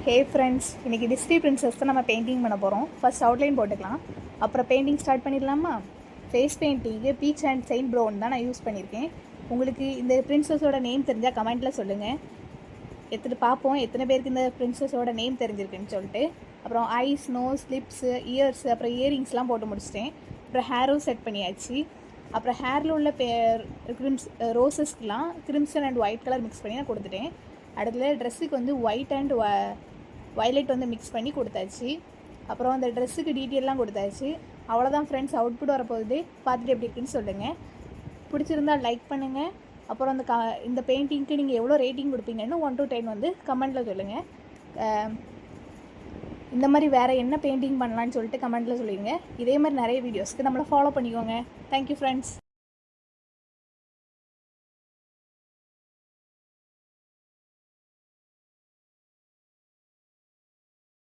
ஹே friends, இன்றைக்கி Disney princess தான் நம்ம பெயிண்டிங் பண்ண போகிறோம். ஃபர்ஸ்ட் அவுட்லைன் போட்டுக்கலாம், அப்புறம் பெயிண்டிங் ஸ்டார்ட் பண்ணிடலாமா? ஃபேஸ் பெயிண்டிங்கு பீச் அண்ட் செயின்ட் ப்ரௌன் தான் நான் யூஸ் பண்ணியிருக்கேன். உங்களுக்கு இந்த பிரின்சஸோட நேம் தெரிஞ்சால் கமெண்ட்டில் சொல்லுங்கள். எத்தனை பேருக்கு இந்த பிரின்சஸோட நேம் தெரிஞ்சிருக்குன்னு சொல்லிட்டு. அப்புறம் ஐஸ், நோஸ், லிப்ஸு, இயர்ஸ், அப்புறம் இயரிங்ஸ்லாம் போட்டு முடிச்சிட்டேன். அப்புறம் ஹேரும் செட் பண்ணியாச்சு. அப்புறம் ஹேரில் உள்ள ரோசஸ்க்கெலாம் crimson and white colour mix பண்ணி நான் கொடுத்துட்டேன். அடுத்தது ட்ரெஸ்ஸுக்கு வந்து ஒயிட் அண்ட் வயலட் வந்து மிக்ஸ் பண்ணி கொடுத்தாச்சு. அப்புறம் அந்த ட்ரெஸ்ஸுக்கு டீட்டெயிலெலாம் கொடுத்தாச்சு. அவ்வளோதான் ஃப்ரெண்ட்ஸ், அவுட்புட் வரப்போகுது. பார்த்துட்டு எப்படி இருக்குன்னு சொல்லுங்கள். பிடிச்சிருந்தால் லைக் பண்ணுங்கள். அப்புறம் இந்த பெயிண்டிங்க்கு நீங்கள் எவ்வளோ ரேட்டிங் கொடுப்பீங்கன்னு 1 to 10 வந்து கமெண்ட்டில் சொல்லுங்கள். இந்த மாதிரி வேறு என்ன பெயிண்டிங் பண்ணலான்னு சொல்லிட்டு கமெண்ட்டில் சொல்லுவீங்க. இதே மாதிரி நிறைய வீடியோஸ்க்கு நம்மளை ஃபாலோ பண்ணிக்கோங்க. Thank you friends.